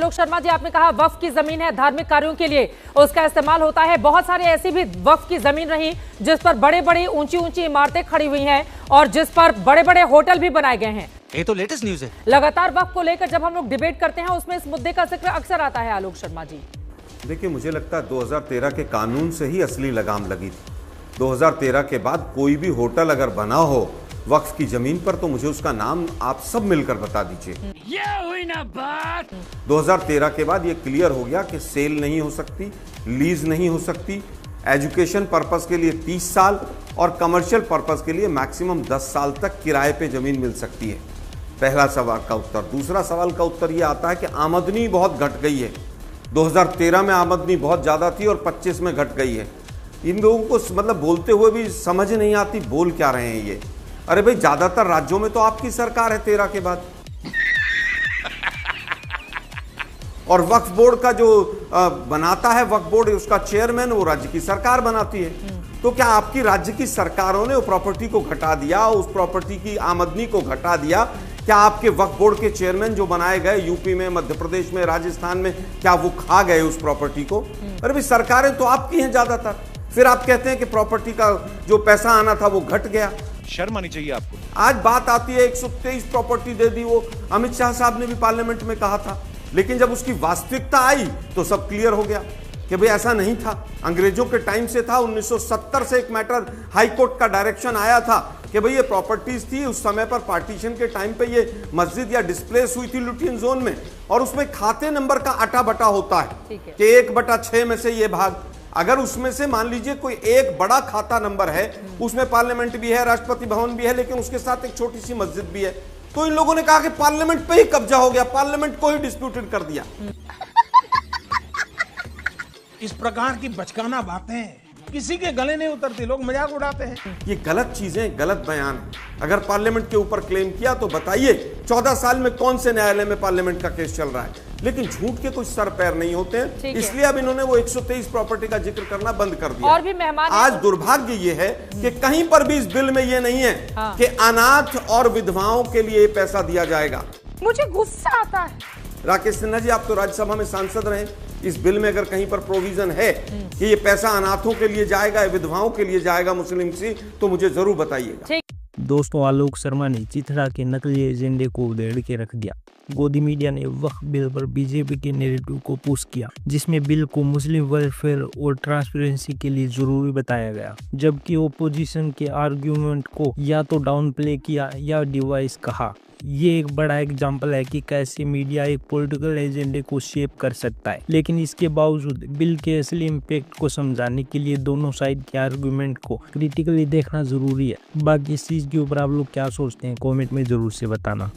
आलोक शर्मा जी, आपने कहा वक्फ की जमीन है धार्मिक कार्यों के लिए उसका इस्तेमाल होता है। बहुत सारी ऐसी भी वक्फ की जमीन रही जिस पर बड़े बड़ी ऊंची ऊंची इमारतें खड़ी हुई हैं और जिस पर बड़े बड़े होटल भी बनाए गए हैं। ये तो लेटेस्ट न्यूज है। लगातार वक्फ को लेकर जब हम लोग डिबेट करते हैं उसमें इस मुद्दे का जिक्र अक्सर आता है। आलोक शर्मा जी, देखिए, मुझे लगता है 2013 के कानून से ही असली लगाम लगी थी। 2013 के बाद कोई भी होटल अगर बना हो वक्फ की जमीन पर तो मुझे उसका नाम आप सब मिलकर बता दीजिए। ये हुई ना बात। 2013 के बाद ये क्लियर हो गया कि सेल नहीं हो सकती, लीज नहीं हो सकती, एजुकेशन पर्पस के लिए 30 साल और कमर्शियल पर्पस के लिए मैक्सिमम 10 साल तक किराए पे जमीन मिल सकती है। पहला सवाल का उत्तर। दूसरा सवाल का उत्तर ये आता है कि आमदनी बहुत घट गई है। 2013 में आमदनी बहुत ज़्यादा थी और 25 में घट गई है। इन लोगों को मतलब बोलते हुए भी समझ नहीं आती बोल क्या रहे हैं ये। अरे भाई, ज्यादातर राज्यों में तो आपकी सरकार है 13 के बाद। और वक्फ बोर्ड का जो बनाता है वक्फ बोर्ड, उसका चेयरमैन वो राज्य की सरकार बनाती है। तो क्या आपकी राज्य की सरकारों ने वो प्रॉपर्टी को घटा दिया, उस प्रॉपर्टी की आमदनी को घटा दिया? क्या आपके वक्फ बोर्ड के चेयरमैन जो बनाए गए यूपी में, मध्य प्रदेश में, राजस्थान में, क्या वो खा गए उस प्रॉपर्टी को? अरे भाई, सरकारें तो आपकी हैं ज्यादातर। फिर आप कहते हैं कि प्रॉपर्टी का जो पैसा आना था वो घट गया। शर्म आनी चाहिए आपको। आज बात आती है 123 प्रॉपर्टी दे दी, वो अमित शाह साहब ने भी पार्लियामेंट में कहा था। लेकिन जब उसकी वास्तविकता आई तो सब क्लियर हो गया कि भाई ऐसा नहीं था। अंग्रेजों के टाइम से था। 1970 से एक मैटर हाई कोर्ट का डायरेक्शन आया था कि भाई ये प्रॉपर्टीज थी उस समय पर, पार्टीशन के टाइम पे ये मस्जिद या डिस्प्लेस हुई थी लुटियन जोन में, और उसमें खाते नंबर का अटा बटा होता है कि 1/6 में से ये भाग। अगर उसमें से मान लीजिए कोई एक बड़ा खाता नंबर है, उसमें पार्लियामेंट भी है, राष्ट्रपति भवन भी है, लेकिन उसके साथ एक छोटी सी मस्जिद भी है, तो इन लोगों ने कहा कि पार्लियामेंट पे ही कब्जा हो गया, पार्लियामेंट को ही डिस्प्यूटेड कर दिया। इस प्रकार की बचकाना बातें किसी के गले नहीं उतरती, लोग मजाक उड़ाते हैं। ये गलत चीजें, गलत बयान है। अगर पार्लियामेंट के ऊपर क्लेम किया तो बताइए 14 साल में कौन से न्यायालय में पार्लियामेंट का केस चल रहा है? लेकिन झूठ के कुछ सर पैर नहीं होते हैं, इसलिए अब इन्होंने वो 123 प्रॉपर्टी का जिक्र करना बंद कर दिया। और भी मेहमान आज दुर्भाग्य ये है कि कहीं पर भी इस बिल में ये नहीं है कि अनाथ और विधवाओं के लिए पैसा दिया जाएगा। मुझे गुस्सा आता है। राकेश सिन्हा जी, आप तो राज्यसभा में सांसद रहे, इस बिल में अगर कहीं पर प्रोविजन है कि ये पैसा अनाथों के लिए जाएगा, विधवाओं के लिए जाएगा, मुस्लिम सी, तो मुझे जरूर बताइएगा। दोस्तों, आलोक शर्मा ने चिथड़ा के नकली एजेंडे को उधेड़ के रख दिया। गोदी मीडिया ने वक्फ बिल पर बीजेपी के नैरेटिव को पुश किया, जिसमें बिल को मुस्लिम वेलफेयर और ट्रांसपेरेंसी के लिए जरूरी बताया गया, जबकि ओपोजिशन के आर्ग्यूमेंट को या तो डाउन प्ले किया या डिवाइस कहा। ये एक बड़ा एग्जाम्पल है कि कैसे मीडिया एक पॉलिटिकल एजेंडे को शेप कर सकता है। लेकिन इसके बावजूद बिल के असली इम्पैक्ट को समझाने के लिए दोनों साइड के आर्गुमेंट को क्रिटिकली देखना जरूरी है। बाकी इस चीज के ऊपर आप लोग क्या सोचते हैं, कमेंट में जरूर से बताना।